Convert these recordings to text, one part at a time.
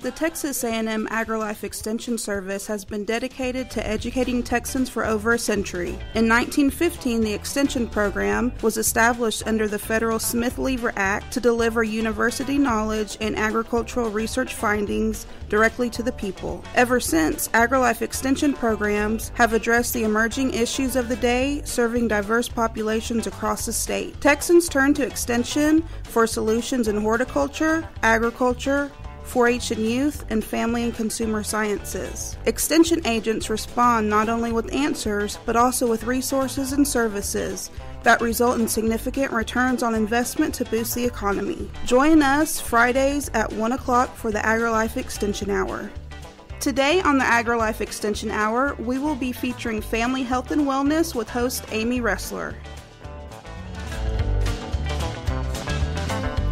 The Texas A&M AgriLife Extension Service has been dedicated to educating Texans for over a century. In 1915, the Extension Program was established under the federal Smith-Lever Act to deliver university knowledge and agricultural research findings directly to the people. Ever since, AgriLife Extension programs have addressed the emerging issues of the day, serving diverse populations across the state. Texans turn to Extension for solutions in horticulture, agriculture, 4-H and youth, and family and consumer sciences. Extension agents respond not only with answers, but also with resources and services that result in significant returns on investment to boost the economy. Join us Fridays at 1 o'clock for the AgriLife Extension Hour. Today on the AgriLife Extension Hour, we will be featuring family health and wellness with host Amy Ressler.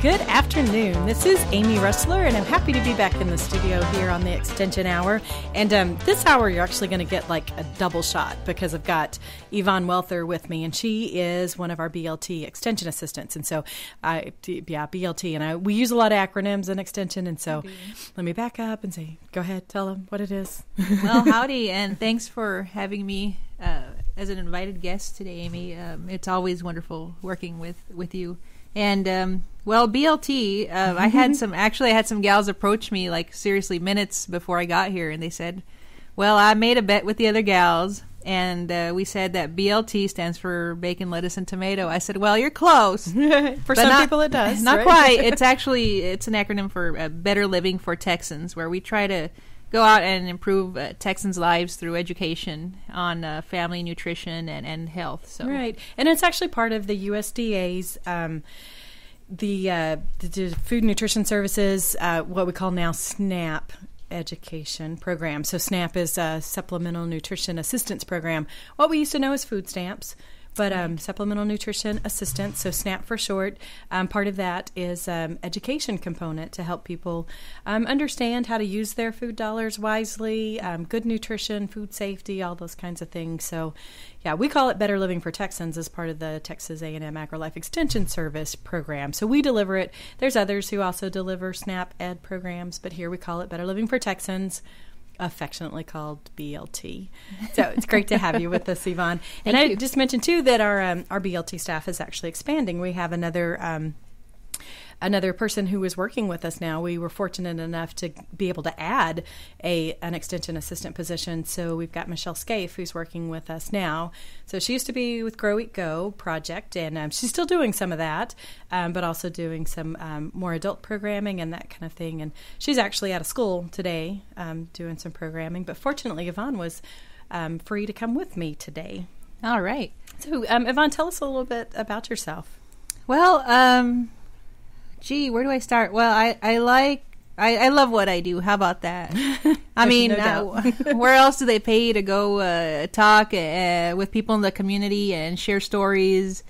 Good afternoon. This is Amy Ressler, and I'm happy to be back in the studio here on the Extension Hour. And this hour, you're actually going to get like a double shot because I've got Yvonne Welther with me, and she is one of our BLT Extension assistants. And so, BLT, and we use a lot of acronyms in Extension. And so, let me back up and say, go ahead, tell them what it is. Well, howdy, and thanks for having me as an invited guest today, Amy. It's always wonderful working with you. And well, BLT, I had some gals approach me like seriously minutes before I got here, and they said, well, I made a bet with the other gals, and we said that BLT stands for bacon, lettuce, and tomato. I said, well, you're close. For some people it does. Not right? quite. It's an acronym for Better Living for Texans, where we try to go out and improve Texans' lives through education on family nutrition and health. So. Right. And it's actually part of the USDA's the Food Nutrition Services, what we call now SNAP education program. So SNAP is a Supplemental Nutrition Assistance Program. What we used to know as food stamps. But Supplemental Nutrition Assistance, so SNAP for short, part of that is education component to help people understand how to use their food dollars wisely, good nutrition, food safety, all those kinds of things. So, yeah, we call it Better Living for Texans as part of the Texas A&M AgriLife Extension Service program. So we deliver it. There's others who also deliver SNAP ed programs, but here we call it Better Living for Texans, affectionately called BLT. So it's great to have you with us, Yvonne. And I just mentioned, too, that our BLT staff is actually expanding. We have another person who is working with us now. We were fortunate enough to be able to add an extension assistant position. So we've got Michelle Scaife, who's working with us now. So she used to be with Grow Eat Go project, and she's still doing some of that, but also doing some more adult programming and that kind of thing. And she's actually out of school today doing some programming. But fortunately, Yvonne was free to come with me today. All right. So Yvonne, tell us a little bit about yourself. Well, gee, where do I start? Well, I love what I do. How about that? I mean, where else do they pay you to go talk with people in the community and share stories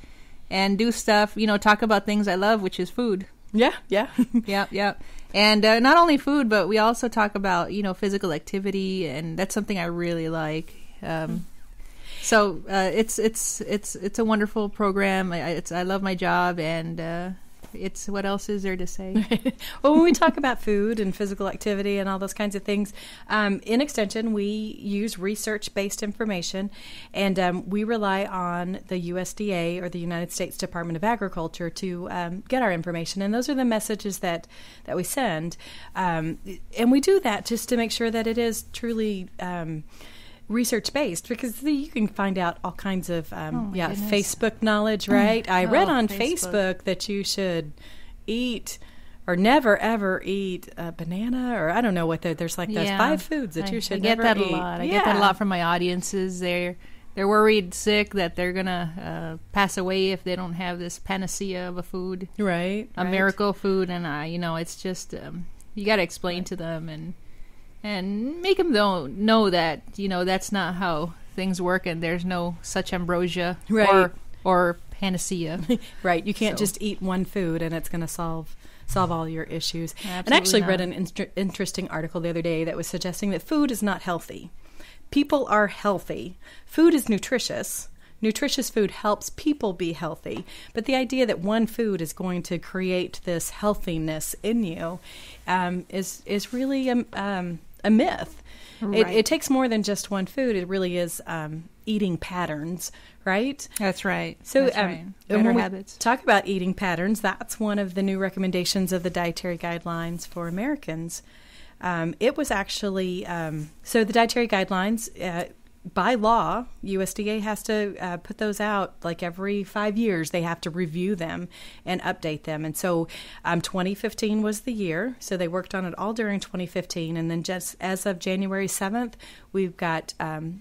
and do stuff, talk about things I love, which is food. Yeah. Yeah. And not only food, but we also talk about, physical activity, and that's something I really like. So it's a wonderful program. I love my job, and it's what else is there to say? Well, when we talk about food and physical activity and all those kinds of things, in Extension, we use research-based information, and we rely on the USDA or the United States Department of Agriculture to get our information, and those are the messages that we send. And we do that just to make sure that it is truly research-based, because you can find out all kinds of Facebook knowledge, right? I read on Facebook that you should eat or never ever eat a banana, or I don't know what there's like those 5 foods that you should never eat. I get that a lot. I get that a lot from my audiences. They're worried sick that they're gonna pass away if they don't have this panacea of a food, right? A miracle food, and it's just you got to explain to them and make them know that, that's not how things work, and there's no such ambrosia or panacea. Right. You can't just eat one food and it's going to solve all your issues. Absolutely. And I actually read an interesting article the other day that was suggesting that food is not healthy. People are healthy. Food is nutritious. nutritious food helps people be healthy. But the idea that one food is going to create this healthiness in you is really a myth. Right. It takes more than just one food. It really is eating patterns, right? That's right. So That's right. when Better we habits. talk about eating patterns, that's one of the new recommendations of the Dietary Guidelines for Americans. It was actually, so the Dietary Guidelines, by law, USDA has to put those out like every 5 years. They have to review them and update them. And so 2015 was the year. So they worked on it all during 2015. And then just as of January 7th, we've got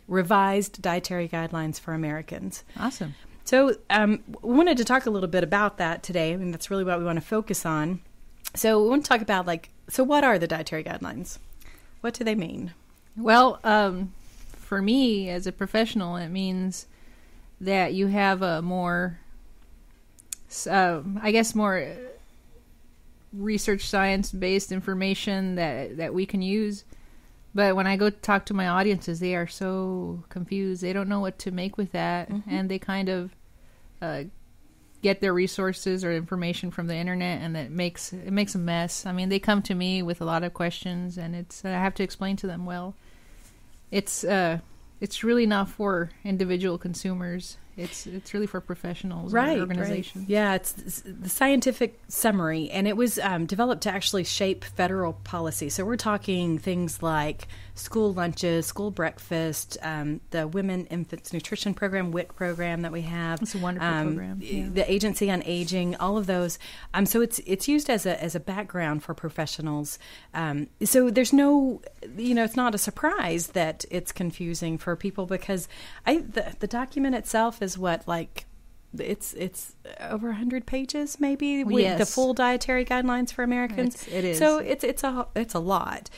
revised Dietary Guidelines for Americans. Awesome. So we wanted to talk a little bit about that today. I mean, that's really what we want to focus on. So we want to talk about, so what are the Dietary Guidelines? What do they mean? Well, for me as a professional, it means that you have a more, more research science-based information that we can use. But when I go talk to my audiences, they are so confused. They don't know what to make with that, and they kind of get their resources or information from the internet, and it makes a mess. I mean, they come to me with a lot of questions, and I have to explain to them, well, it's really not for individual consumers. It's really for professionals or organizations. Right. Yeah, it's the scientific summary, and it was developed to actually shape federal policy. So we're talking things like school lunches, school breakfast, the Women Infants Nutrition Program, WIC program that we have. It's a wonderful program. Yeah. The Agency on Aging, all of those. So it's used as a background for professionals. So there's no, it's not a surprise that it's confusing for people, because the document itself is what, it's over 100 pages, maybe. Yes. The full Dietary Guidelines for Americans. It is. So it's a lot.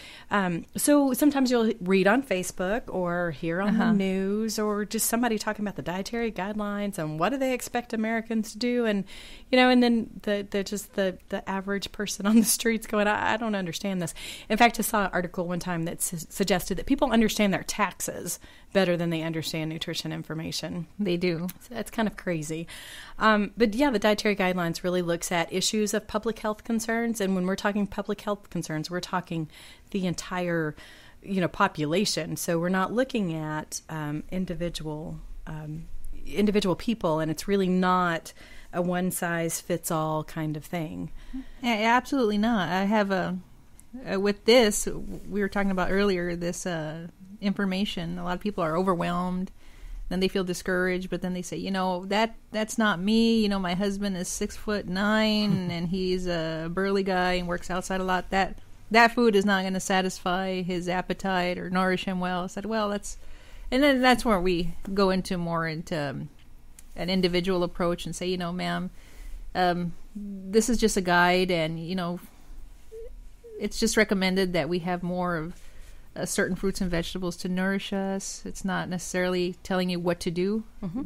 So sometimes you'll read on Facebook or hear on the news, or just somebody talking about the Dietary Guidelines and what do they expect Americans to do, and and then the average person on the streets going, I don't understand this. In fact, I saw an article one time that suggested that people understand their taxes better than they understand nutrition information. They do. So that's kind of crazy. But yeah, the Dietary Guidelines really looks at issues of public health concerns. And when we're talking public health concerns, we're talking the entire, population. So we're not looking at individual people, and it's really not a one-size-fits-all kind of thing. Yeah, absolutely not. I have with this, we were talking about earlier, this information, a lot of people are overwhelmed, then they feel discouraged, but then they say, that's not me. My husband is 6'9" and he's a burly guy and works outside a lot. That food is not going to satisfy his appetite or nourish him well. I said, well, and then that's where we go into an individual approach and say, ma'am, this is just a guide, and it's just recommended that we have more of certain fruits and vegetables to nourish us. It's not necessarily telling you what to do. Sure.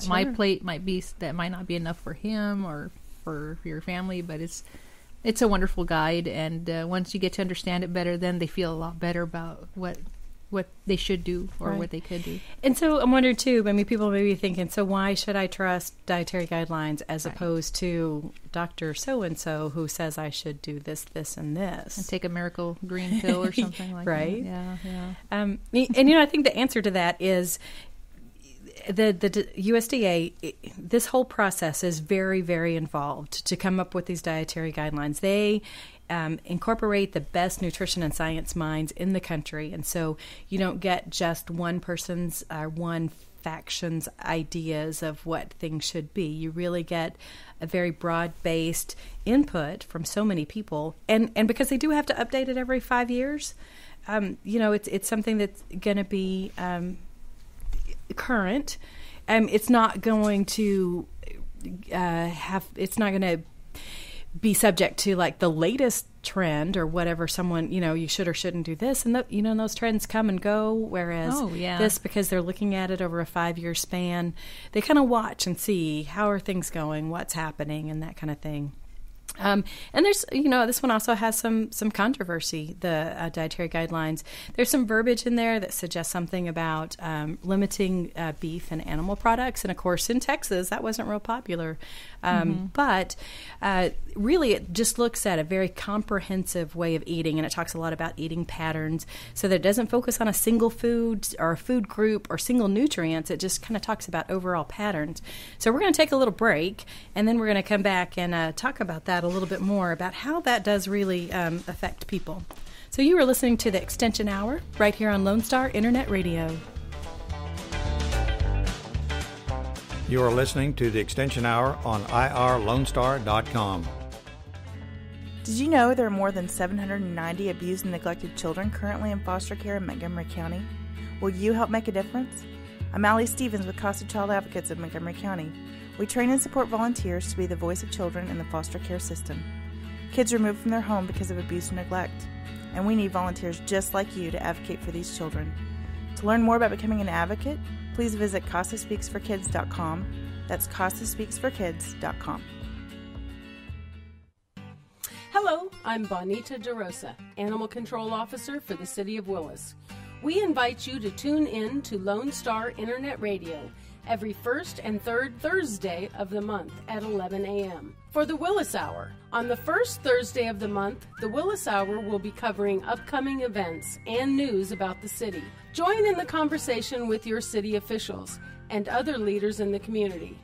My plate might not be enough for him or for your family, but it's a wonderful guide. And once you get to understand it better, then they feel a lot better about what they should do or what they could do. And so I'm wondering too, people may be thinking, so why should I trust Dietary Guidelines as opposed to Dr. So-and-so who says I should do this, this, and this? And take a miracle green pill or something like right? that. Yeah. And I think the answer to that is the USDA, this whole process is very, very involved to come up with these Dietary Guidelines. They incorporate the best nutrition and science minds in the country. And so you don't get just one person's or one faction's ideas of what things should be. You really get a very broad-based input from so many people. And because they do have to update it every 5 years, it's something that's going to be current. It's not going to it's not going to be subject to the latest trend or whatever someone, you should or shouldn't do this. And, those trends come and go, whereas this, because they're looking at it over a 5-year span, they kind of watch and see how are things going, what's happening, and that kind of thing. And there's, this one also has some controversy, the dietary guidelines. There's some verbiage in there that suggests something about limiting beef and animal products. And, of course, in Texas, that wasn't real popular. But really, it just looks at a very comprehensive way of eating, and it talks a lot about eating patterns so that it doesn't focus on a single food or a food group or single nutrients. It just kind of talks about overall patterns. So we're going to take a little break, and then we're going to come back and talk about that a little bit more, about how that does really affect people. So you are listening to the Extension Hour right here on Lone Star Internet Radio. You are listening to the Extension Hour on irlonestar.com. Did you know there are more than 790 abused and neglected children currently in foster care in Montgomery County? Will you help make a difference? I'm Allie Stevens with Casa Child Advocates of Montgomery County. We train and support volunteers to be the voice of children in the foster care system. Kids removed from their home because of abuse and neglect, and we need volunteers just like you to advocate for these children. To learn more about becoming an advocate, please visit CasaSpeaksForKids.com. That's CasaSpeaksForKids.com. Hello, I'm Bonita DeRosa, Animal Control Officer for the City of Willis. We invite you to tune in to Lone Star Internet Radio every first and third Thursday of the month at 11 a.m. for the Willis Hour. On the first Thursday of the month, the Willis Hour will be covering upcoming events and news about the city. Join in the conversation with your city officials and other leaders in the community.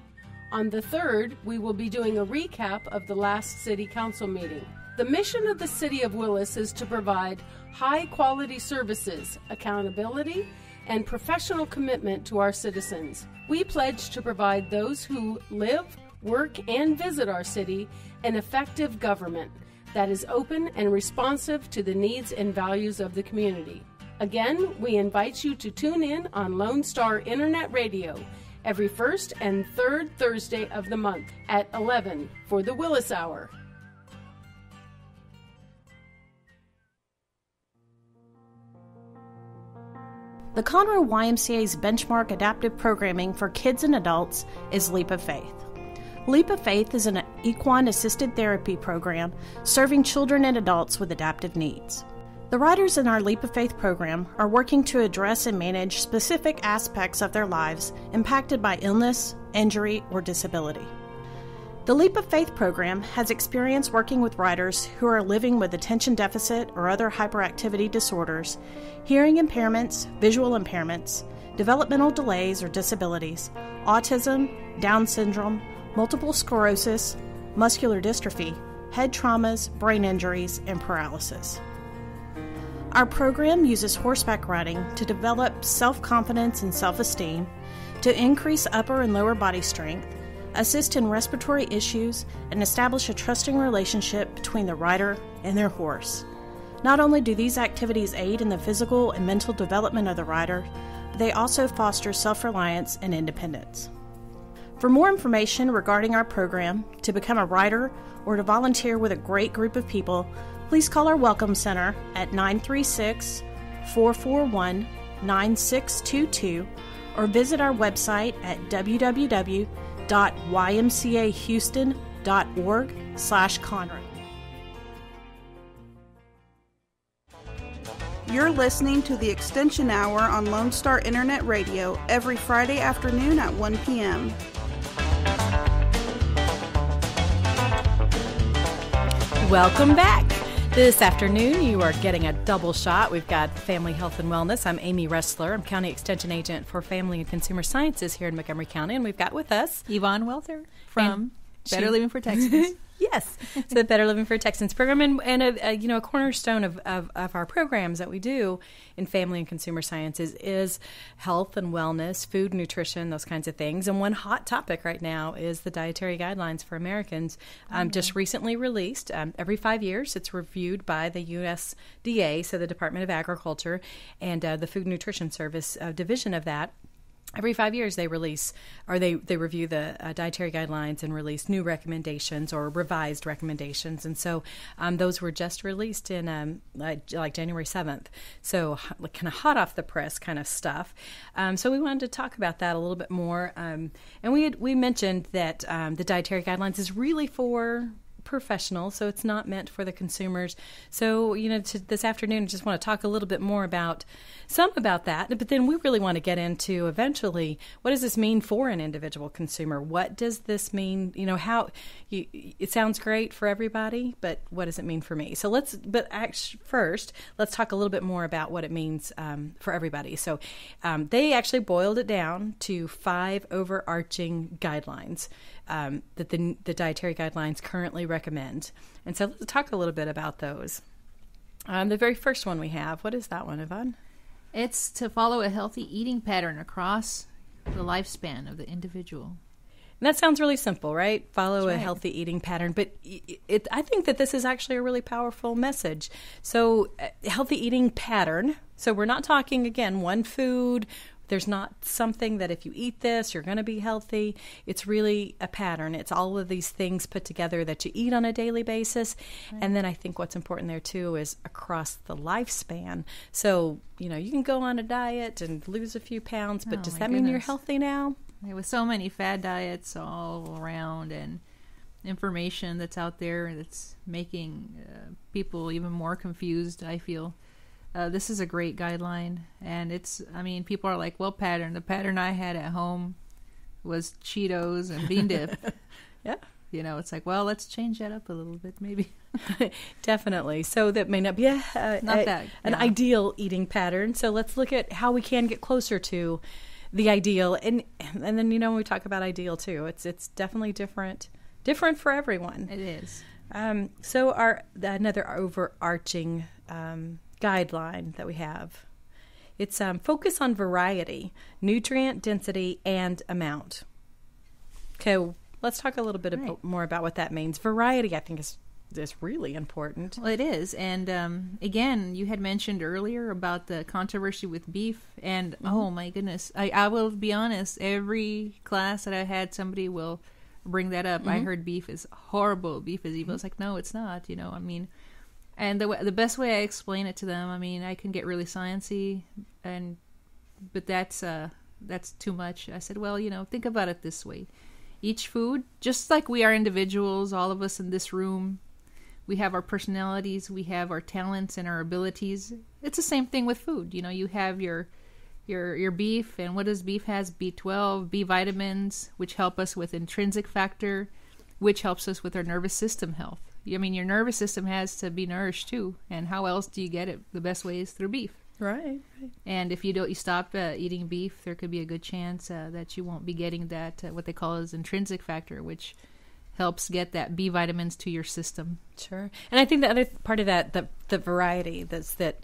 On the third, we will be doing a recap of the last City Council meeting. The mission of the City of Willis is to provide high-quality services, accountability, and professional commitment to our citizens. We pledge to provide those who live, work, and visit our city an effective government that is open and responsive to the needs and values of the community. Again, we invite you to tune in on Lone Star Internet Radio every first and third Thursday of the month at 11 for the Willis Hour. The Conroe YMCA's benchmark adaptive programming for kids and adults is Leap of Faith. Leap of Faith is an equine-assisted therapy program serving children and adults with adaptive needs. The riders in our Leap of Faith program are working to address and manage specific aspects of their lives impacted by illness, injury, or disability. The Leap of Faith program has experience working with riders who are living with attention deficit or other hyperactivity disorders, hearing impairments, visual impairments, developmental delays or disabilities, autism, Down syndrome, multiple sclerosis, muscular dystrophy, head traumas, brain injuries, and paralysis. Our program uses horseback riding to develop self-confidence and self-esteem, to increase upper and lower body strength, assist in respiratory issues, and establish a trusting relationship between the rider and their horse. Not only do these activities aid in the physical and mental development of the rider, but they also foster self-reliance and independence. For more information regarding our program, to become a rider, or to volunteer with a great group of people, please call our Welcome Center at 936-441-9622 or visit our website at www.ymcahouston.org/Conroe. You're listening to the Extension Hour on Lone Star Internet Radio every Friday afternoon at 1 p.m. Welcome back. This afternoon, you are getting a double shot. We've got Family Health and Wellness. I'm Amy Ressler. I'm County Extension Agent for Family and Consumer Sciences here in Montgomery County, and we've got with us Yvonne Welther from Better Living for Texans. Yes, so the Better Living for Texans program, and a cornerstone of our programs that we do in family and consumer sciences is health and wellness, food, nutrition, those kinds of things. And one hot topic right now is the Dietary Guidelines for Americans, just recently released. Every 5 years, it's reviewed by the USDA, so the Department of Agriculture, and the Food and Nutrition Service division of that. Every 5 years, they release, or they review the dietary guidelines and release new recommendations or revised recommendations. And so those were just released in like January 7th. So kind of hot off the press kind of stuff. So we wanted to talk about that a little bit more. And we mentioned that the dietary guidelines is really for professional, so it's not meant for the consumers. So, this afternoon, I just want to talk a little bit more about that, but then we really want to get into eventually, what does this mean for an individual consumer? What does this mean? It sounds great for everybody, but what does it mean for me? So first, let's talk a little bit more about what it means for everybody. So they actually boiled it down to 5 overarching guidelines that the Dietary Guidelines currently recommend. And so let's talk a little bit about those. The very first one we have, what is that one, Yvonne? It's to follow a healthy eating pattern across the lifespan of the individual. And that sounds really simple, right? Follow a healthy eating pattern. But I think that this is actually a really powerful message. So healthy eating pattern. So we're not talking, again, one food. There's not something that if you eat this, you're going to be healthy. It's really a pattern. It's all of these things put together that you eat on a daily basis. Right. And then I think what's important there, too, is across the lifespan. So, you can go on a diet and lose a few pounds, but does that mean you're healthy now? With so many fad diets all around and information that's out there that's making people even more confused, I feel. This is a great guideline, and people are like, well, the pattern I had at home was Cheetos and bean dip. Yeah. It's like, well, let's change that up a little bit, maybe. Definitely. So that may not be an ideal eating pattern. So let's look at how we can get closer to the ideal. And then, when we talk about ideal, too, it's definitely different for everyone. It is. So another overarching guideline that we have. It's focus on variety, nutrient density, and amount. Okay, let's talk a little bit more about what that means. Variety, I think, is really important. Well, it is. And again, you had mentioned earlier about the controversy with beef. And oh my goodness, I will be honest, every class that I had, somebody will bring that up. I heard beef is horrible, beef is evil. It's like, no, it's not, And the best way I explain it to them, I can get really sciencey, but that's too much. I said, well, think about it this way. Each food, just like we are individuals, all of us in this room, we have our personalities, we have our talents and our abilities. It's the same thing with food. You have your beef, and what does beef has? B12, B vitamins, which help us with intrinsic factor, which helps us with our nervous system health. Your nervous system has to be nourished too, and how else do you get it? The best way is through beef. Right. And if you stop eating beef, there could be a good chance that you won't be getting that what they call as intrinsic factor, which helps get that B vitamins to your system. Sure. And I think the other part of that, the variety, the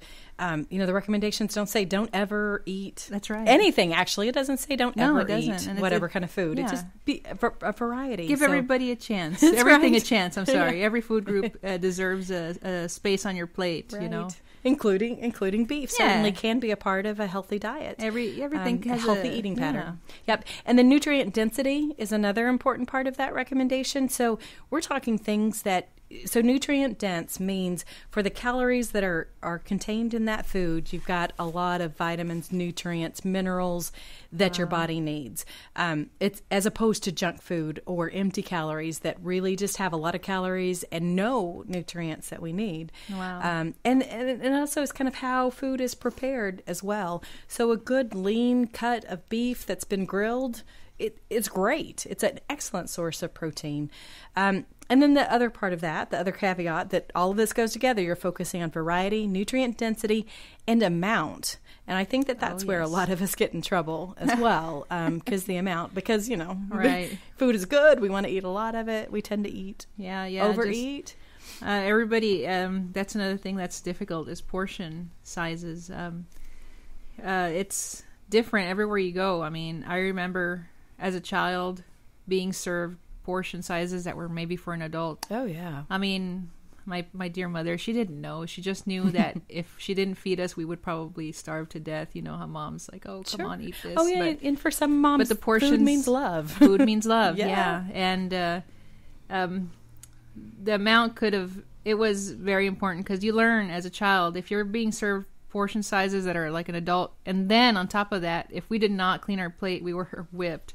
recommendations don't say don't ever eat. That's right. Anything, actually. It doesn't say don't ever eat and whatever kind of food. It just be a variety. Give everybody a chance. Everything a chance. I'm sorry. Every food group deserves a space on your plate, right. Including beef certainly can be a part of a healthy diet. Everything has a healthy eating pattern. Yep. And the nutrient density is another important part of that recommendation. So we're talking things so nutrient dense means for the calories that are contained in that food, you've got a lot of vitamins, nutrients, minerals that your body needs. It's as opposed to junk food or empty calories that really just have a lot of calories and no nutrients that we need. Wow. And also it's kind of how food is prepared as well. So a good lean cut of beef that's been grilled, it's great. It's an excellent source of protein. And then the other part of that, the other caveat, that all of this goes together, you're focusing on variety, nutrient density, and amount. And I think that's where a lot of us get in trouble as well, because right. Food is good. We want to eat a lot of it. We tend to overeat. Everybody, that's another thing that's difficult is portion sizes. It's different everywhere you go. I remember as a child being served portion sizes that were maybe for an adult. Oh, yeah. My dear mother, she didn't know. She just knew that if she didn't feed us, we would probably starve to death. How mom's like, oh, come on, eat this. Oh, yeah, and for some moms, but the portions, food means love. Food means love, yeah. And the amount it was very important because you learn as a child, if you're being served portion sizes that are like an adult, and then on top of that, if we did not clean our plate, we were whipped.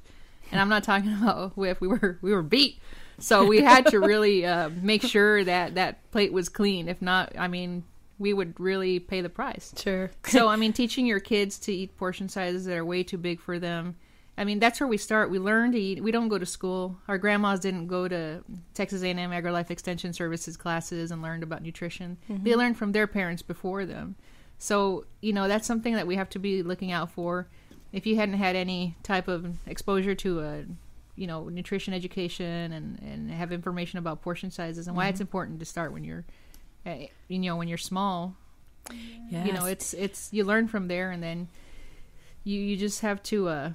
And I'm not talking about whip. We were beat. So we had to really make sure that plate was clean. If not, I mean, we would really pay the price. Sure. So, I mean, teaching your kids to eat portion sizes that are way too big for them. I mean, that's where we start. We learn to eat. We don't go to school. Our grandmas didn't go to Texas A&M AgriLife Extension Services classes and learned about nutrition. Mm-hmm. They learned from their parents before them. So, that's something that we have to be looking out for. If you hadn't had any type of exposure to nutrition education and have information about portion sizes and why it's important to start when you're, when you're small. Yes. It's you learn from there, and then you just have to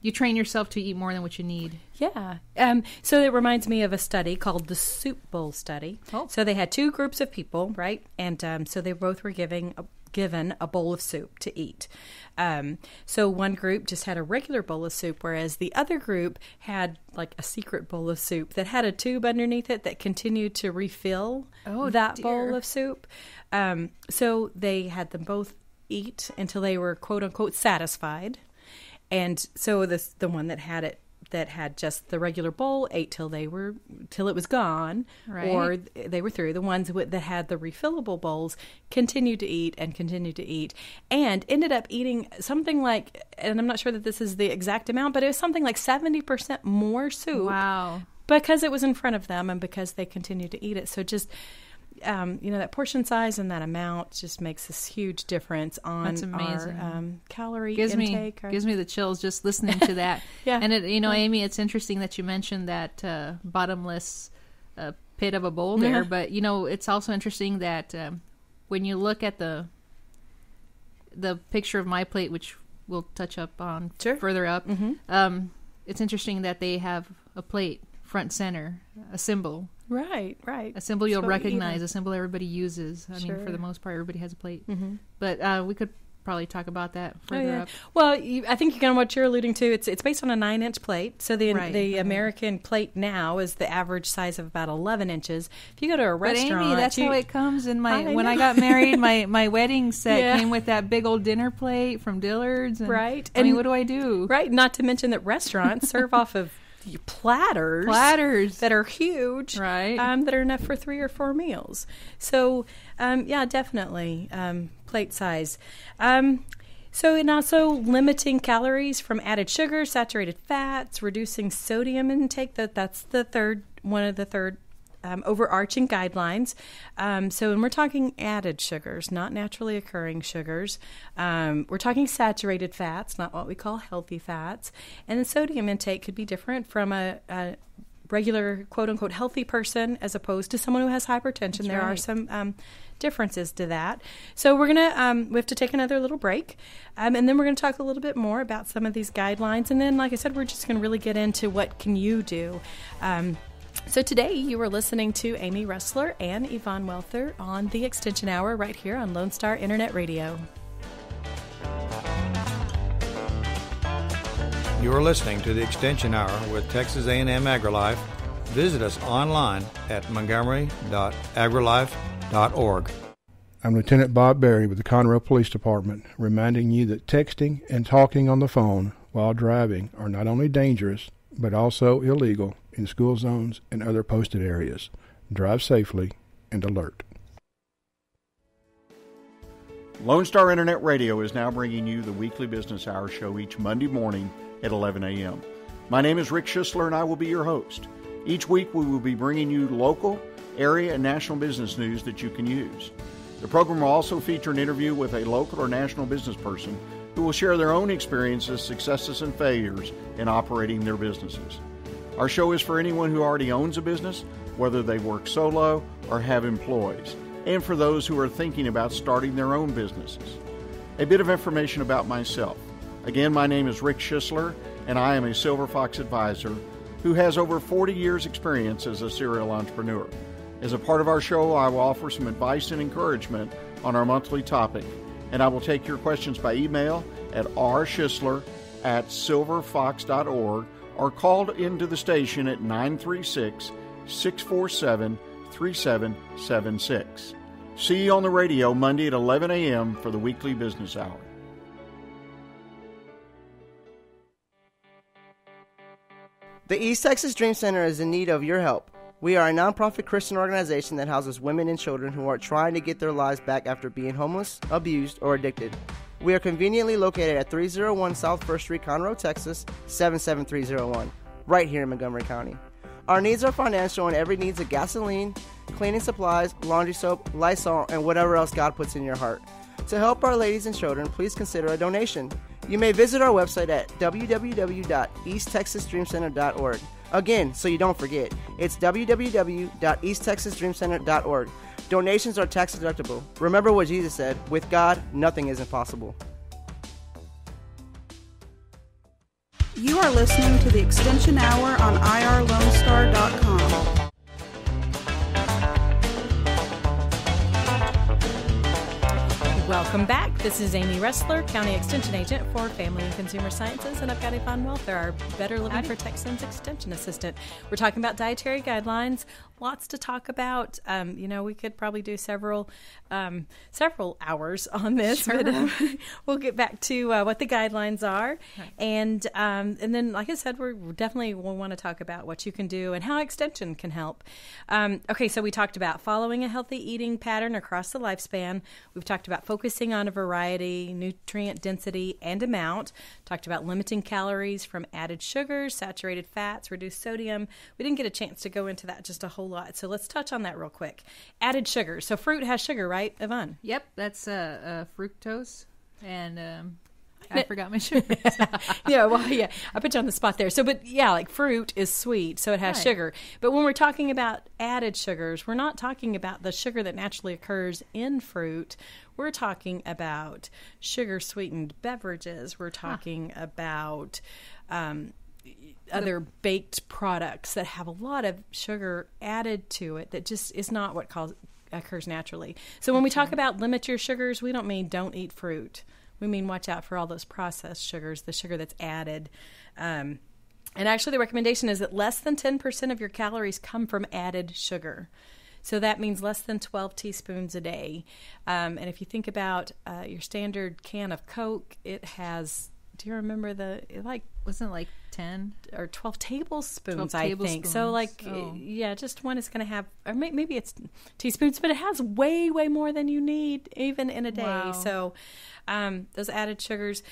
you train yourself to eat more than what you need. Yeah. So it reminds me of a study called the Soup Bowl Study. Oh. So they had two groups of people, right? And so they both were given a bowl of soup to eat. So one group just had a regular bowl of soup, whereas the other group had like a secret bowl of soup that had a tube underneath it that continued to refill bowl of soup. So they had them both eat until they were quote unquote satisfied. And so the one that had just the regular bowl ate till it was gone, right. Or they were through. The ones that had the refillable bowls continued to eat, and ended up eating something like, and I'm not sure that this is the exact amount, but it was something like 70% more soup. Wow! Because it was in front of them and because they continued to eat it. So just that portion size and that amount just makes this huge difference on That's amazing. Our calorie intake. Gives me the chills just listening to that. Yeah. And Amy, it's interesting that you mentioned that bottomless pit of a bowl there, but it's also interesting that when you look at the picture of my plate, which we'll touch up on further up, it's interesting that they have a plate front center, a symbol. Right. A symbol you'll recognize, a symbol everybody uses. I mean, for the most part, everybody has a plate. Mm-hmm. But we could probably talk about that further up. Well, I think what you're alluding to, it's based on a 9-inch plate. So the American plate now is the average size of about 11 inches. If you go to a restaurant... But Amy, that's how it comes in when I got married, my wedding set came with that big old dinner plate from Dillard's. And, right. I mean, what do I do? Right. Not to mention that restaurants serve off of platters that are huge, right? That are enough for 3 or 4 meals. So, definitely plate size. And also limiting calories from added sugar, saturated fats, reducing sodium intake. That's one of the third overarching guidelines. So when we're talking added sugars, not naturally occurring sugars, we're talking saturated fats, not what we call healthy fats. And the sodium intake could be different from a regular, quote-unquote, healthy person as opposed to someone who has hypertension. There are some differences to that. So we're going to, we have to take another little break, and then we're going to talk a little bit more about some of these guidelines. And then, like I said, we're just going to really get into what can you do. So today you are listening to Amy Ressler and Yvonne Welther on the Extension Hour right here on Lone Star Internet Radio. You are listening to the Extension Hour with Texas A&M AgriLife. Visit us online at montgomery.agrilife.org. I'm Lieutenant Bob Berry with the Conroe Police Department, reminding you that texting and talking on the phone while driving are not only dangerous, but also illegal in school zones and other posted areas. Drive safely and alert. Lone Star Internet Radio is now bringing you the weekly business hour show each Monday morning at 11 a.m. My name is Rick Schisler, and I will be your host. Each week we will be bringing you local, area, and national business news that you can use. The program will also feature an interview with a local or national business person who will share their own experiences, successes, and failures in operating their businesses. Our show is for anyone who already owns a business, whether they work solo or have employees, and for those who are thinking about starting their own businesses. A bit of information about myself. Again, my name is Rick Schisler, and I am a Silver Fox advisor who has over 40 years' experience as a serial entrepreneur. As a part of our show, I will offer some advice and encouragement on our monthly topic, and I will take your questions by email at rschisler@silverfox.org or call into the station at 936-647-3776. See you on the radio Monday at 11 a.m. for the weekly business hour. The East Texas Dream Center is in need of your help. We are a nonprofit Christian organization that houses women and children who are trying to get their lives back after being homeless, abused, or addicted. We are conveniently located at 301 South 1st Street, Conroe, Texas, 77301, right here in Montgomery County. Our needs are financial and every needs of gasoline, cleaning supplies, laundry soap, Lysol, and whatever else God puts in your heart. To help our ladies and children, please consider a donation. You may visit our website at www.easttexasdreamcenter.org. Again, so you don't forget, it's www.easttexasdreamcenter.org. Donations are tax deductible. Remember what Jesus said, with God, nothing is impossible. You are listening to the Extension Hour on irlonestar.com. Welcome back. This is Amy Ressler, County Extension Agent for Family and Consumer Sciences, and I've got Yvonne Welther, our Better Living for Texans Extension Assistant. We're talking about dietary guidelines. Lots to talk about. We could probably do several hours on this, sure. But we'll get back to what the guidelines are, right. and then, like I said, we'll want to talk about what you can do and how Extension can help. Okay, so we talked about following a healthy eating pattern across the lifespan. We've talked about focusing on a variety, nutrient density, and amount. Talked about limiting calories from added sugars, saturated fats, reduced sodium. We didn't get a chance to go into that just a whole lot, so let's touch on that real quick. Added sugars. So fruit has sugar, right, Yvonne? Yep, that's fructose, and I forgot my sugar. Yeah, I put you on the spot there. So, but yeah, like fruit is sweet, so it has sugar. But when we're talking about added sugars, we're not talking about the sugar that naturally occurs in fruit. We're talking about sugar-sweetened beverages. We're talking about other baked products that have a lot of sugar added to it that just is not what occurs naturally. So when we talk about limit your sugars, we don't mean don't eat fruit. We mean watch out for all those processed sugars, the sugar that's added. And actually the recommendation is that less than 10% of your calories come from added sugar. So that means less than 12 teaspoons a day. And if you think about your standard can of Coke, it has, do you remember wasn't it like 10 or 12 tablespoons, 12 I think. So just one is going to have, or maybe it's teaspoons, but it has way, way more than you need even in a day. Wow. So those added sugars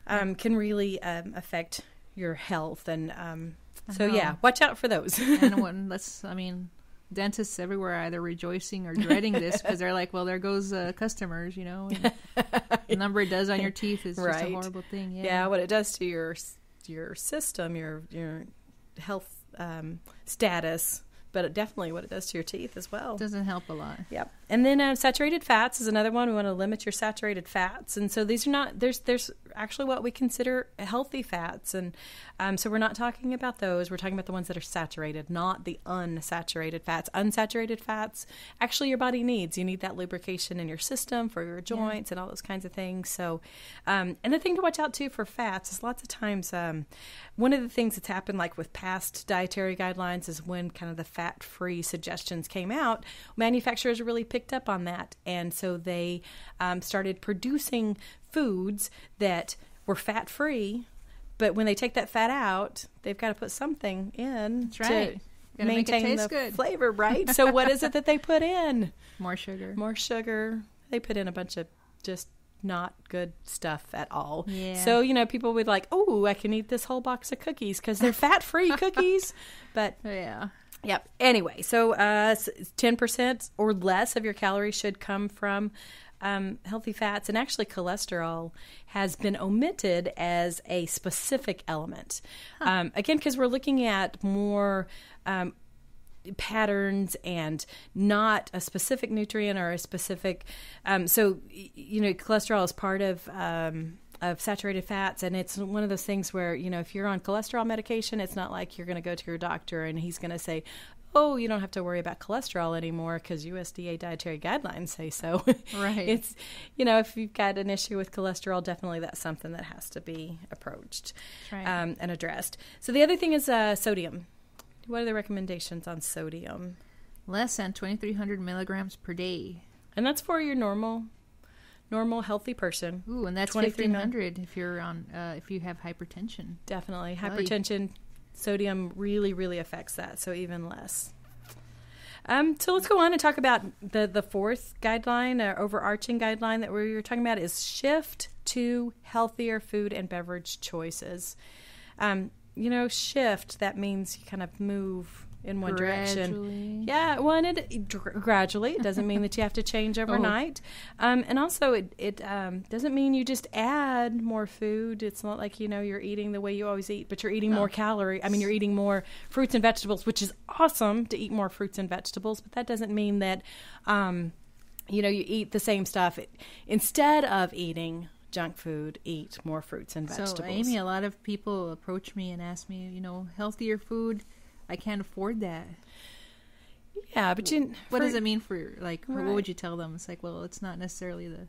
can really affect your health. And watch out for those. And dentists everywhere are either rejoicing or dreading this because they're like, well, there goes customers, and the number it does on your teeth is just a horrible thing. Yeah, what it does to your system, your health status, but definitely what it does to your teeth as well. It doesn't help a lot. Yep. And then saturated fats is another one. We want to limit your saturated fats. And so these are not, there's actually what we consider healthy fats. And so we're not talking about those. We're talking about the ones that are saturated, not the unsaturated fats. Unsaturated fats, actually your body needs. You need that lubrication in your system for your joints and all those kinds of things. So, and the thing to watch out too for fats is lots of times, one of the things that's happened like with past dietary guidelines is when kind of the fat-free suggestions came out, manufacturers really picked up on that, and so they started producing foods that were fat-free, but when they take that fat out, they've got to put something in to maintain the flavor, right? So what is it that they put in? More sugar. They put in a bunch of just not good stuff at all. Yeah. So, people would like, oh, I can eat this whole box of cookies because they're fat-free cookies, but yeah. Yep. Anyway, so 10% or less of your calories should come from healthy fats, and actually cholesterol has been omitted as a specific element. Again, because we're looking at more patterns and not a specific nutrient or a specific. Cholesterol is part of saturated fats, and it's one of those things where, if you're on cholesterol medication, it's not like you're going to go to your doctor and he's going to say, oh, you don't have to worry about cholesterol anymore because USDA dietary guidelines say so. Right. It's, if you've got an issue with cholesterol, definitely that's something that has to be approached and addressed. So the other thing is sodium. What are the recommendations on sodium? Less than 2,300 milligrams per day. And that's for your normal healthy person. Ooh, and that's 1,500 if you're on if you have hypertension. Definitely hypertension. Sodium really, really affects that, so even less. So let's go on and talk about the fourth guideline, overarching guideline that we were talking about is shift to healthier food and beverage choices. Shift, that means you kind of move in one direction. Yeah, well, and gradually. It doesn't mean that you have to change overnight. And also, it doesn't mean you just add more food. It's not like, you're eating the way you always eat, but you're eating more calories. I mean, you're eating more fruits and vegetables, which is awesome to eat more fruits and vegetables, but that doesn't mean that, you eat the same stuff. Instead of eating junk food, eat more fruits and vegetables. So, Amy, a lot of people approach me and ask me, healthier food, I can't afford that. Yeah, but what does it mean for, right. What would you tell them? It's like, well, it's not necessarily the...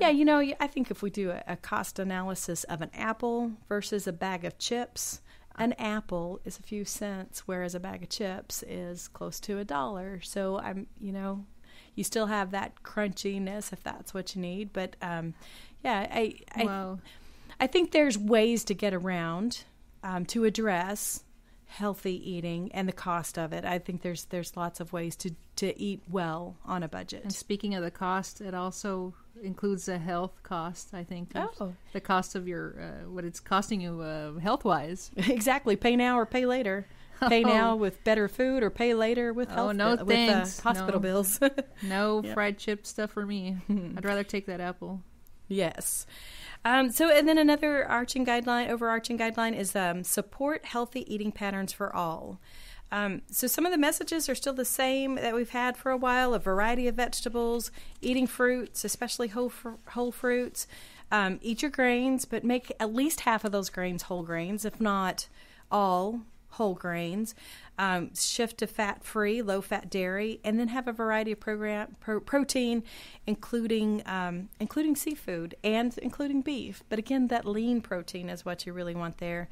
I think if we do a cost analysis of an apple versus a bag of chips, an apple is a few cents, whereas a bag of chips is close to $1. So, you still have that crunchiness if that's what you need. But, I think there's ways to get around to address healthy eating and the cost of it. I think there's lots of ways to eat well on a budget. And speaking of the cost, it also includes the health cost, I think. The cost of your what it's costing you health-wise. Exactly. Pay now or pay later. Pay now with better food or pay later with health thanks. With hospital bills. No fried chip stuff for me. I'd rather take that apple. Yes. And then another overarching guideline is support healthy eating patterns for all. So some of the messages are still the same that we've had for a while: a variety of vegetables, eating fruits, especially whole fruits. Eat your grains, but make at least half of those grains whole grains, if not all whole grains. Shift to fat-free, low-fat dairy, and then have a variety of protein, including seafood and including beef. But again, that lean protein is what you really want there.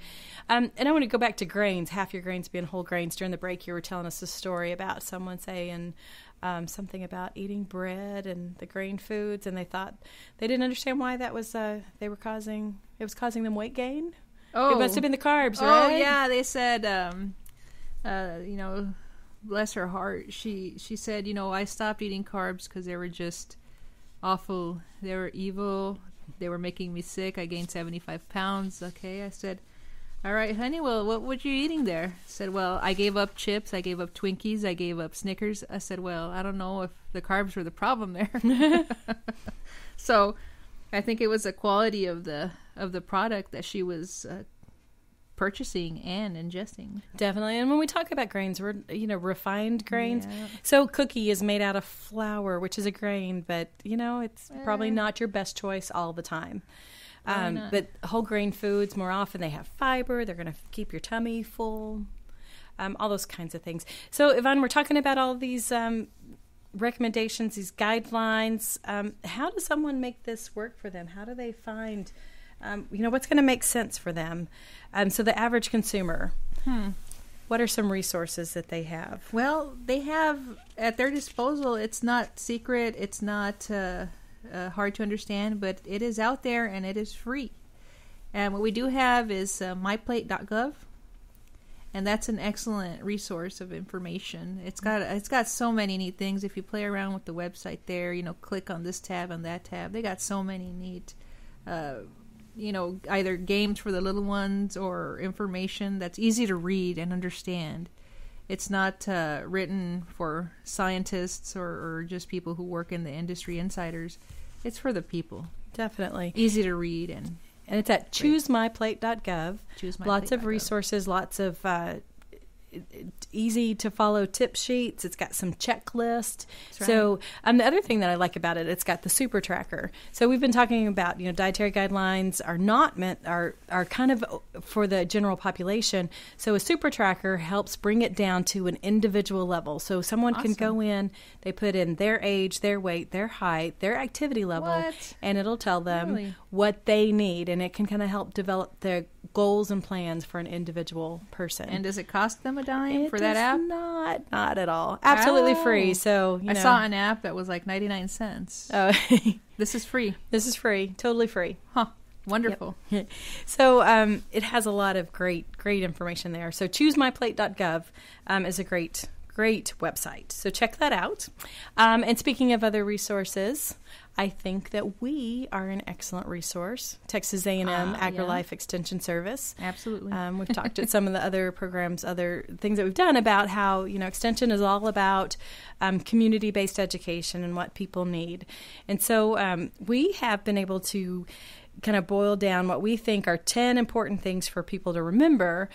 And I want to go back to grains, half your grains being whole grains. During the break, you were telling us a story about someone saying something about eating bread and the grain foods, and they thought they didn't understand why that was it was causing them weight gain. Oh, it must have been the carbs, right? Oh, yeah. They said, bless her heart. She said, I stopped eating carbs because they were just awful. They were evil. They were making me sick. I gained 75 pounds. Okay. I said, all right, honey, well, what were you eating there? I said, well, I gave up chips. I gave up Twinkies. I gave up Snickers. I said, well, I don't know if the carbs were the problem there. So I think it was the quality of the product that she was purchasing and ingesting. Definitely. And when we talk about grains, we're refined grains. Yeah. So cookie is made out of flour, which is a grain, but it's probably not your best choice all the time. But whole grain foods, more often they have fiber. They're going to keep your tummy full. All those kinds of things. So Yvonne, we're talking about all of these recommendations, these guidelines. How does someone make this work for them? How do they find, what's going to make sense for them? So the average consumer, what are some resources that they have? Well, they have at their disposal. It's not secret. It's not hard to understand, but it is out there and it is free. And what we do have is myplate.gov. And that's an excellent resource of information. It's got so many neat things. If you play around with the website there, click on this tab and that tab. They got so many neat, either games for the little ones or information that's easy to read and understand. It's not written for scientists or just people who work in the industry, insiders. It's for the people. Definitely. Easy to read and it's at choosemyplate.gov. Lots of resources, lots of easy to follow tip sheets. It's got some checklists. Right. So the other thing that I like about it, it's got the super tracker. So we've been talking about, dietary guidelines are kind of for the general population. So a super tracker helps bring it down to an individual level. So someone can go in, they put in their age, their weight, their height, their activity level, and it'll tell them what they need, and it can kind of help develop their goals and plans for an individual person. And does it cost them a dime for that app? Not at all. Absolutely free. So I saw an app that was like 99 cents. Oh, This is free. This is free. Totally free. Huh. Wonderful. Yep. So it has a lot of great information there. So choosemyplate.gov is a great website. So check that out. And speaking of other resources, I think that we are an excellent resource. Texas A&M AgriLife Extension Service. Absolutely. We've talked at some of the other programs, other things that we've done about how, Extension is all about community-based education and what people need. And so we have been able to kind of boil down what we think are 10 important things for people to remember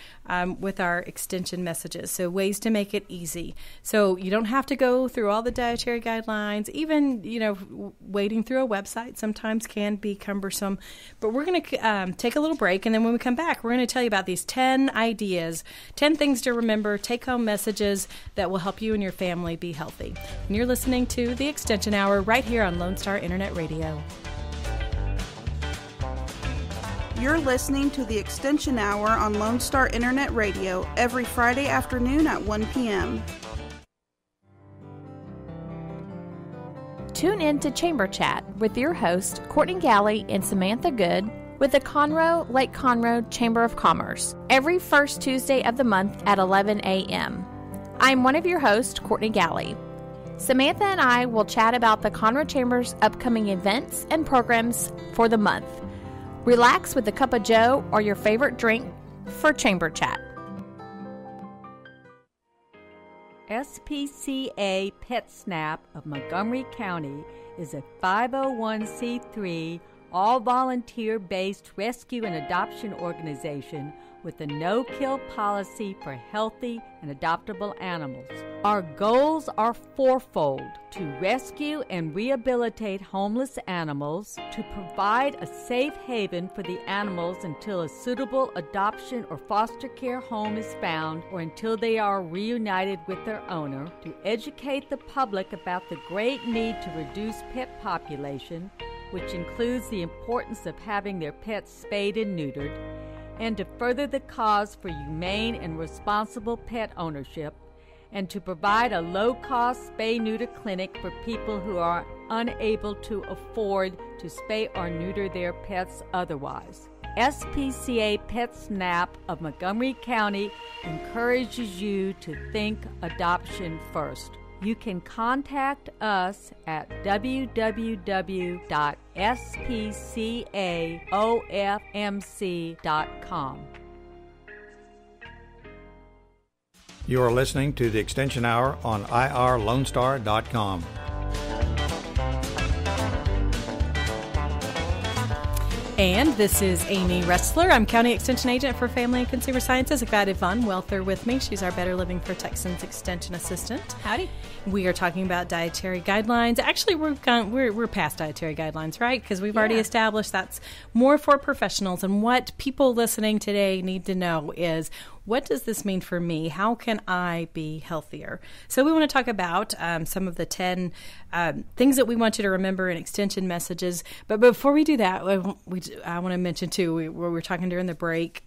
with our extension messages. So ways to make it easy. So you don't have to go through all the dietary guidelines. Even, wading through a website sometimes can be cumbersome. But we're going to take a little break, and then when we come back, we're going to tell you about these 10 ideas, 10 things to remember, take-home messages that will help you and your family be healthy. And you're listening to The Extension Hour right here on Lone Star Internet Radio. You're listening to the Extension Hour on Lone Star Internet Radio every Friday afternoon at 1 p.m. Tune in to Chamber Chat with your host, Courtney Galley and Samantha Good with the Conroe, Lake Conroe Chamber of Commerce every first Tuesday of the month at 11 a.m. I'm one of your hosts, Courtney Galley. Samantha and I will chat about the Conroe Chamber's upcoming events and programs for the month. Relax with a cup of joe or your favorite drink for Chamber Chat. SPCA PetSnap of Montgomery County is a 501c3 all-volunteer-based rescue and adoption organization with a no-kill policy for healthy and adoptable animals. Our goals are fourfold: to rescue and rehabilitate homeless animals, to provide a safe haven for the animals until a suitable adoption or foster care home is found or until they are reunited with their owner, to educate the public about the great need to reduce pet population, which includes the importance of having their pets spayed and neutered, and to further the cause for humane and responsible pet ownership, and to provide a low-cost spay-neuter clinic for people who are unable to afford to spay or neuter their pets otherwise. SPCA PetSnap of Montgomery County encourages you to think adoption first. You can contact us at www.spcaofmc.com. You are listening to the Extension Hour on irlonestar.com. And this is Amy Ressler. I'm County Extension Agent for Family and Consumer Sciences. I've got Yvonne Welther with me. She's our Better Living for Texans Extension Assistant. Howdy. We are talking about dietary guidelines. Actually, we're past dietary guidelines, right? Because we've already established that's more for professionals. And what people listening today need to know is, what does this mean for me? How can I be healthier? So we want to talk about some of the 10 things that we want you to remember in extension messages. But before we do that, I want to mention, too, we were talking during the break,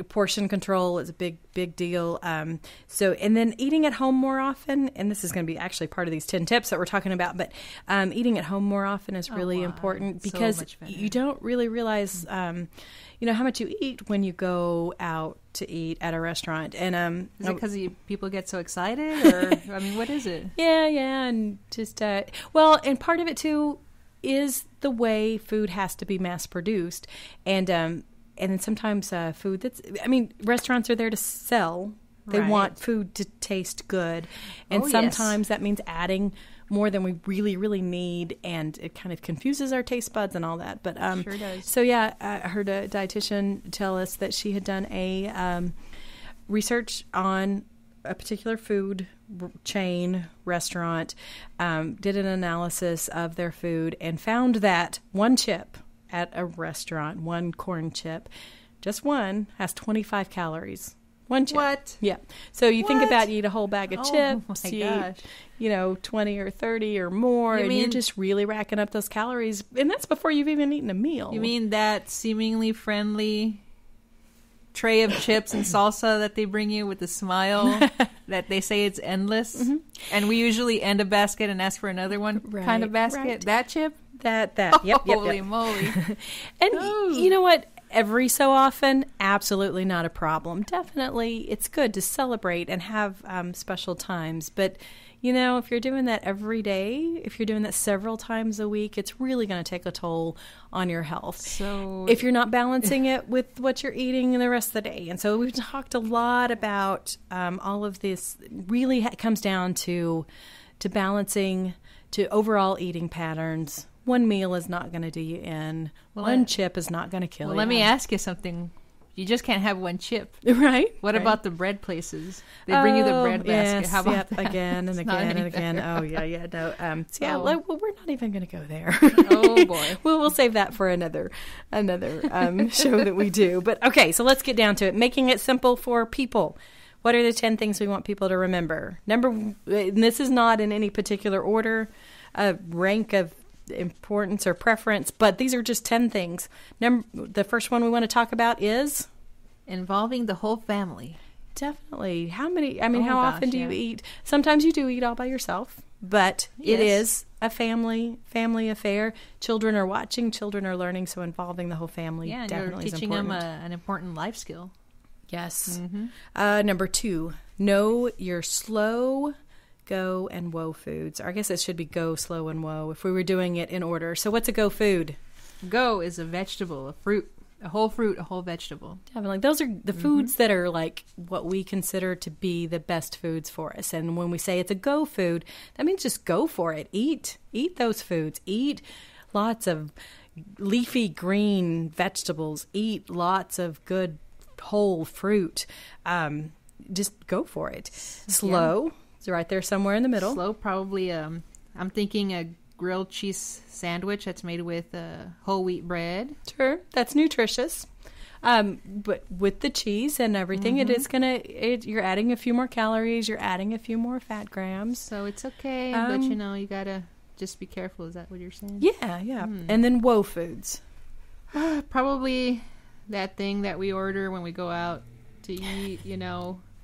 portion control is a big deal. And then eating at home more often, and this is going to be actually part of these 10 tips that we're talking about, but eating at home more often is really important because you don't really realize, how much you eat when you go out to eat at a restaurant. And is it because people get so excited, or what is it? Yeah, and just and part of it too is the way food has to be mass produced, and then sometimes food restaurants are there to sell. They want food to taste good, and sometimes that means adding more than we really, really need, and it kind of confuses our taste buds and all that. But sure does. So I heard a dietitian tell us that she had done a research on a particular food chain restaurant, did an analysis of their food, and found that one chip at a restaurant, one corn chip, just one, has 25 calories. One chip. What? Yeah. So you think about, you eat a whole bag of chips, you eat, 20 or 30 or more, you're just really racking up those calories. And that's before you've even eaten a meal. You mean that seemingly friendly tray of chips and salsa that they bring you with a smile that they say it's endless. Mm-hmm. And we usually end a basket and ask for another one kind of basket. Right. That chip? That. Holy moly. And you know what? Every so often, absolutely not a problem. Definitely, it's good to celebrate and have special times. But, if you're doing that every day, if you're doing that several times a week, it's really going to take a toll on your health. So if you're not balancing it with what you're eating the rest of the day. And so we've talked a lot about all of this. Really comes down to balancing, to overall eating patterns. One meal is not going to do you in. One chip is not going to kill you. Let me ask you something. You just can't have one chip. Right. What about the bread places? They bring you the bread basket. Yes, How about that? Again and again and again. Oh, yeah. No. Well, we're not even going to go there. Oh, boy. We'll save that for another show that we do. But, okay, so let's get down to it. Making it simple for people. What are the 10 things we want people to remember? And this is not in any particular order, rank of importance or preference, but these are just 10 things. The first one we want to talk about is involving the whole family. Definitely. How often do you eat? Sometimes you do eat all by yourself, but it is a family affair. Children are watching, children are learning, so involving the whole family definitely is important. You're teaching them an important life skill. Yes. Mm-hmm. Number 2, know your slow, go, and woe foods. Or I guess it should be go, slow, and woe if we were doing it in order. So what's a go food? Go is a vegetable, a fruit, a whole vegetable. Definitely. Those are the foods that are like what we consider to be the best foods for us. And when we say it's a go food, that means just go for it. Eat those foods. Eat lots of leafy green vegetables. Eat lots of good whole fruit. Just go for it. Slow. Yeah. It's right there somewhere in the middle. Slow, probably. I'm thinking a grilled cheese sandwich that's made with whole wheat bread. Sure, that's nutritious. But with the cheese and everything, it is you're adding a few more calories. You're adding a few more fat grams. So it's okay, but you gotta just be careful. Is that what you're saying? Yeah. And then woe foods. Probably that thing that we order when we go out to eat.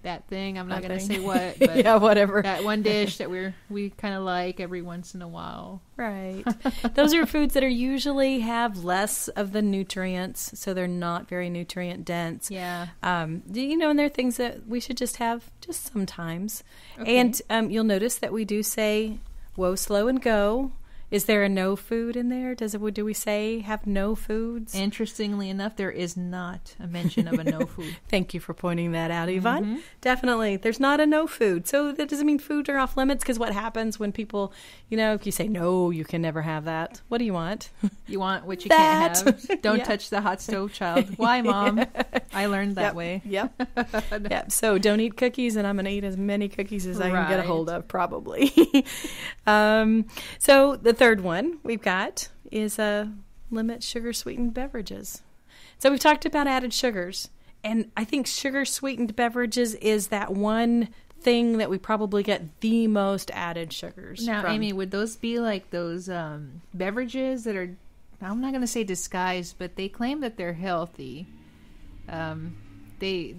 That thing, I'm not going to say what, but yeah, whatever. That one dish that we kind of like every once in a while. Right. Those are foods that usually have less of the nutrients, so they're not very nutrient dense. Yeah. And they're things that we should just have just sometimes. Okay. And you'll notice that we do say woe, slow, and go. Is there a no food in there? Do we say have no foods? Interestingly enough, there is not a mention of a no food. Thank you for pointing that out, Yvonne. Mm-hmm. Definitely. There's not a no food. So that doesn't mean food are off limits, because what happens when people, if you say no, you can never have that. What do you want? You want what you can't have. Don't touch the hot stove, child. Why, Mom? I learned that way. Yep. So don't eat cookies, and I'm going to eat as many cookies as I can get a hold of, probably. So the third one we've got is limit sugar-sweetened beverages. So we've talked about added sugars, and I think sugar-sweetened beverages is that one thing that we probably get the most added sugars now from. Amy, would those be like those beverages that are, I'm not going to say disguised, but they claim that they're healthy? They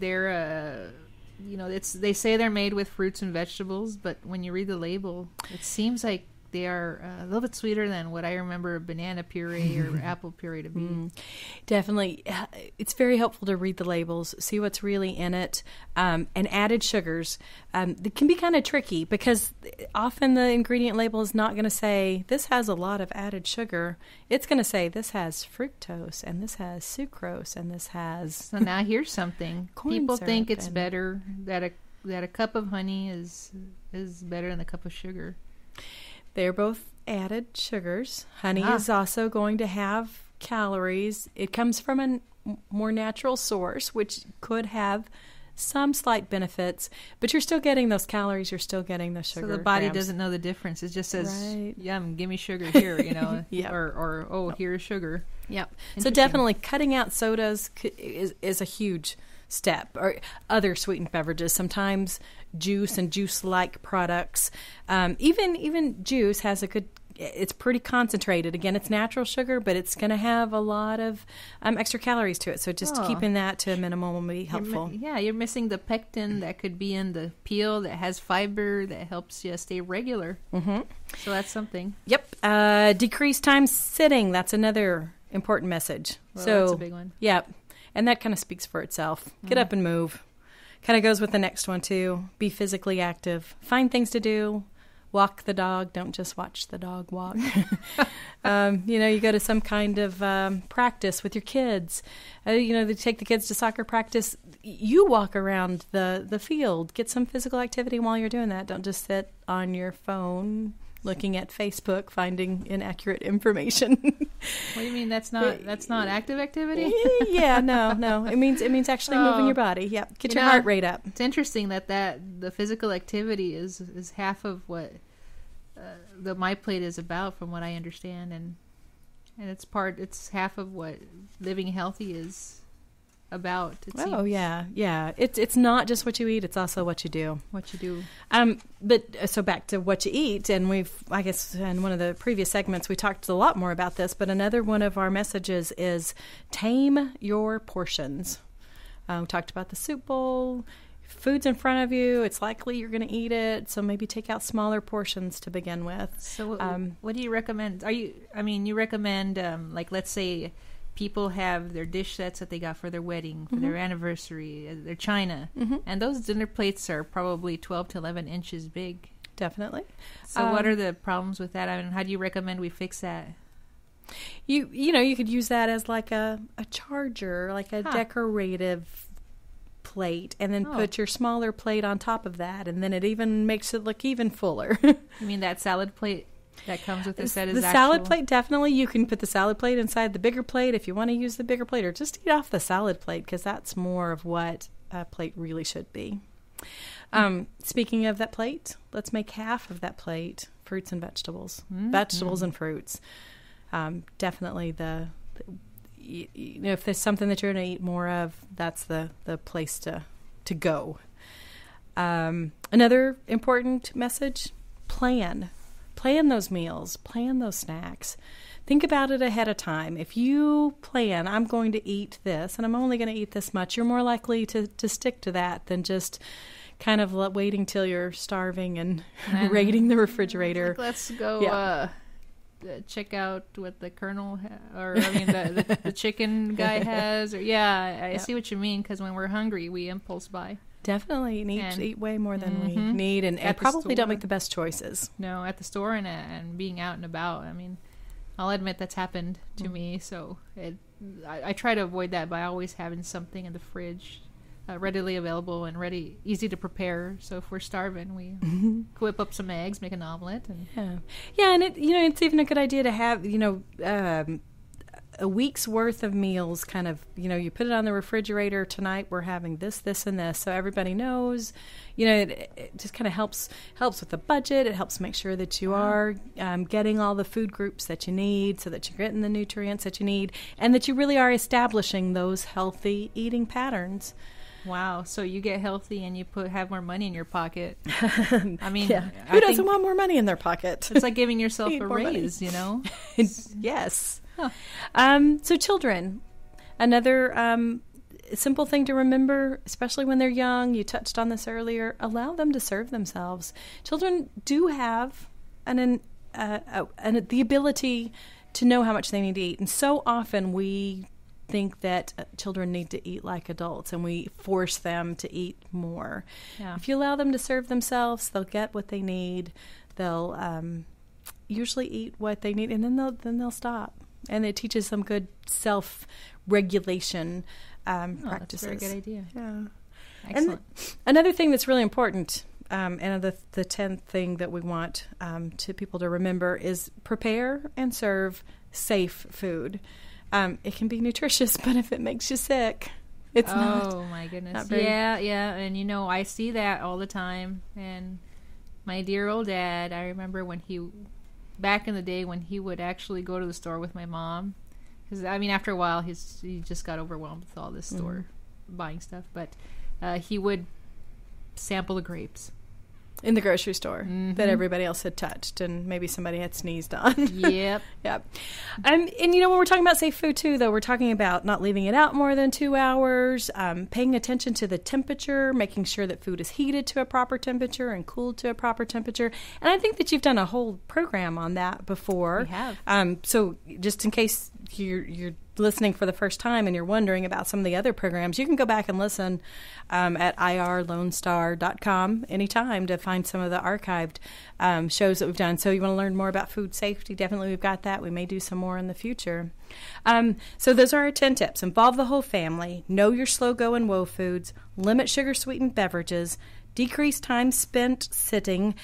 say they're made with fruits and vegetables, but when you read the label, it seems like they are a little bit sweeter than what I remember banana puree or apple puree to be. Definitely. It's very helpful to read the labels, see what's really in it. And added sugars, they can be kind of tricky, because often the ingredient label is not going to say, this has a lot of added sugar. It's going to say, this has fructose, and this has sucrose, and this has... So now here's something. People think it's better, that a cup of honey is better than a cup of sugar. They're both added sugars. Honey is also going to have calories. It comes from a more natural source, which could have some slight benefits, but you're still getting those calories. You're still getting the sugar. So the body grams. Doesn't know the difference. It just says, yum, give me sugar here, Yep. or here's sugar. Yep. So definitely cutting out sodas is a huge step, or other sweetened beverages. Sometimes juice and juice-like products. Even juice has a good it's pretty concentrated. Again, it's natural sugar, but it's going to have a lot of extra calories to it. So just keeping that to a minimum will be helpful. You're missing the pectin that could be in the peel that has fiber that helps you stay regular. Mm-hmm. So that's something. Yep. Decreased time sitting. That's another important message. Well, so that's a big one. Yep. And that kind of speaks for itself. Get up and move. Kind of goes with the next one, too. Be physically active. Find things to do. Walk the dog. Don't just watch the dog walk. You go to some kind of practice with your kids. They take the kids to soccer practice. You walk around the field. Get some physical activity while you're doing that. Don't just sit on your phone looking at Facebook, finding inaccurate information. What do you mean? That's not active activity? Yeah, no. It means actually moving your body. Yep, get your heart rate up. It's interesting that the physical activity is half of what the My Plate is about, from what I understand, and it's half of what living healthy is about. It's not just what you eat; it's also what you do. But so back to what you eat, and I guess in one of the previous segments we talked a lot more about this. But another one of our messages is tame your portions. We talked about the soup bowl. Food's in front of you; it's likely you're going to eat it. So maybe take out smaller portions to begin with. So, what do you recommend? You recommend like, let's say people have their dish sets that they got for their wedding, for their anniversary, their china, and those dinner plates are probably 12 to 11 inches big. Definitely. So what are the problems with that? How do you recommend we fix that? You could use that as like a charger, like a decorative plate, and then put your smaller plate on top of that, and then it even makes it look even fuller. You mean that salad plate that comes with the set is salad plate? Definitely. You can put the salad plate inside the bigger plate if you want to use the bigger plate, or just eat off the salad plate, because that's more of what a plate really should be. Speaking of that plate, let's make half of that plate fruits and vegetables. Vegetables and fruits. Definitely if there's something that you're going to eat more of, that's the place to go. Another important message: plan those meals, plan those snacks. Think about it ahead of time. If you plan, I'm going to eat this, and I'm only going to eat this much, you're more likely to stick to that than just kind of waiting till you're starving and raiding the refrigerator. Let's go check out what the colonel the chicken guy has. I see what you mean, because when we're hungry, we impulse buy. Definitely eat way more than we need, and probably don't make the best choices. No, at the store and being out and about. I'll admit that's happened to me. So I try to avoid that by always having something in the fridge readily available and easy to prepare. So if we're starving, we whip up some eggs, make an omelet, and and it's even a good idea to have a week's worth of meals. Kind of you put it on the refrigerator. Tonight we're having this, and this, so everybody knows. It just kind of helps with the budget. It helps make sure that you are getting all the food groups that you need, so that you're getting the nutrients that you need, and that you really are establishing those healthy eating patterns. Wow! So you get healthy and you have more money in your pocket. Who doesn't want more money in their pocket? It's like giving yourself a raise, Yes. Huh. So children, another simple thing to remember, especially when they're young. You touched on this earlier. Allow them to serve themselves. Children do have the ability to know how much they need to eat, and so often we think that children need to eat like adults, and we force them to eat more. Yeah. If you allow them to serve themselves, they'll get what they need. They'll usually eat what they need, and then they'll stop. And it teaches them good self-regulation practices. That's a very good idea. Yeah. Excellent. And another thing that's really important, and the 10th thing that we want to people to remember, is prepare and serve safe food. It can be nutritious, but if it makes you sick, it's not. Oh my goodness! Not very... Yeah, and I see that all the time. And my dear old dad, I remember back in the day when he would actually go to the store with my mom, because after a while he just got overwhelmed with all this store buying stuff. But he would sample the grapes. in the grocery store that everybody else had touched and maybe somebody had sneezed on. Yep. Yep. And, when we're talking about safe food, too, though, we're talking about not leaving it out more than 2 hours, paying attention to the temperature, making sure that food is heated to a proper temperature and cooled to a proper temperature. And I think that you've done a whole program on that before. We have. So just in case you're listening for the first time and you're wondering about some of the other programs, you can go back and listen at irlonestar.com anytime to find some of the archived shows that we've done. So you want to learn more about food safety, definitely we've got that. We may do some more in the future. So those are our 10 tips. Involve the whole family, know your slow go and woe foods, limit sugar sweetened beverages, decrease time spent sitting,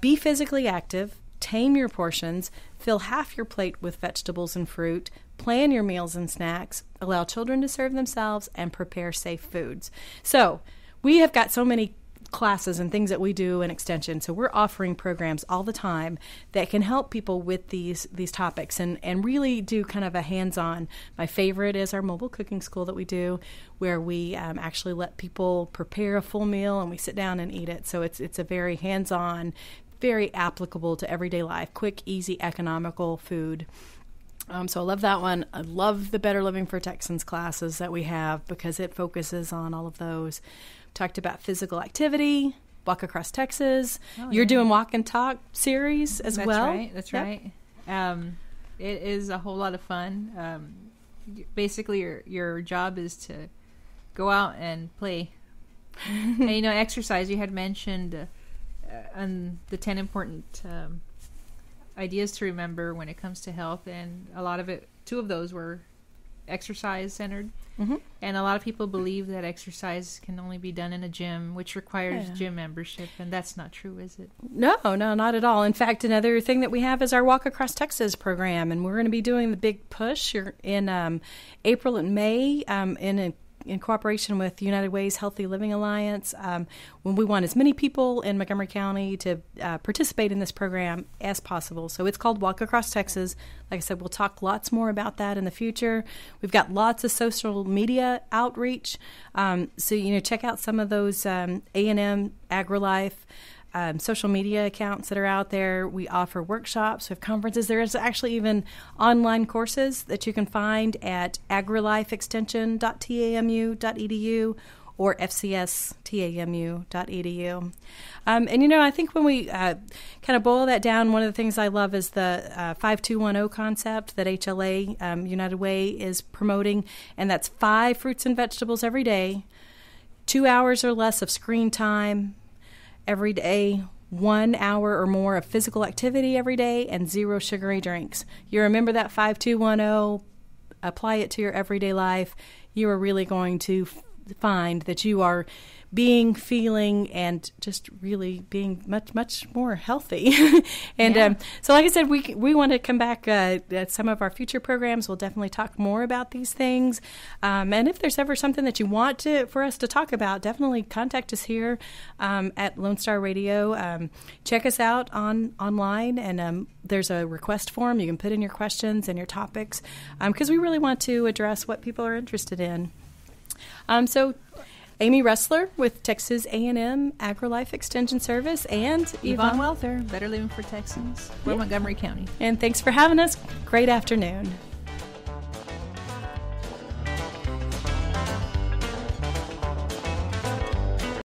be physically active, tame your portions, fill half your plate with vegetables and fruit, plan your meals and snacks, allow children to serve themselves, and prepare safe foods. So we have got so many classes and things that we do in Extension, so we're offering programs all the time that can help people with these topics and really do kind of a hands-on. My favorite is our mobile cooking school that we do, where we actually let people prepare a full meal and we sit down and eat it. So it's a very hands-on, very applicable to everyday life, quick, easy, economical food. So I love that one. I love the Better Living for Texans classes that we have because it focuses on all of those. Talked about physical activity, Walk Across Texas. You're doing Walk and Talk series as well. That's right. It is a whole lot of fun. Basically, your job is to go out and play. And, exercise. You had mentioned on the 10 important ideas to remember when it comes to health, and a lot of it, 2 of those were exercise centered. And a lot of people believe that exercise can only be done in a gym, which requires gym membership, and that's not true, is it? No, not at all. In fact, another thing that we have is our Walk Across Texas program, and we're going to be doing the big push in April and May in cooperation with United Way's Healthy Living Alliance, when we want as many people in Montgomery County to participate in this program as possible. So it's called Walk Across Texas. Like I said, we'll talk lots more about that in the future. We've got lots of social media outreach. So, check out some of those A&M AgriLife social media accounts that are out there. We offer workshops, we have conferences. There is actually even online courses that you can find at agrilifeextension.tamu.edu or fcstamu.edu. And, I think when we kind of boil that down, one of the things I love is the 5210 concept that HLA United Way is promoting, and that's 5 fruits and vegetables every day, 2 hours or less of screen time every day, 1 hour or more of physical activity every day, and 0 sugary drinks. You remember that 5210, apply it to your everyday life. You are really going to find that you are being, feeling, and just really being much, much more healthy. And so like I said, we want to come back at some of our future programs. We'll definitely talk more about these things. And if there's ever something that you want for us to talk about, definitely contact us here at Lone Star Radio. Check us out online, and there's a request form. You can put in your questions and your topics because we really want to address what people are interested in. So Amy Ressler with Texas A&M AgriLife Extension Service, and Yvonne Welther, Better Living for Texans, for Montgomery County. And thanks for having us. Great afternoon.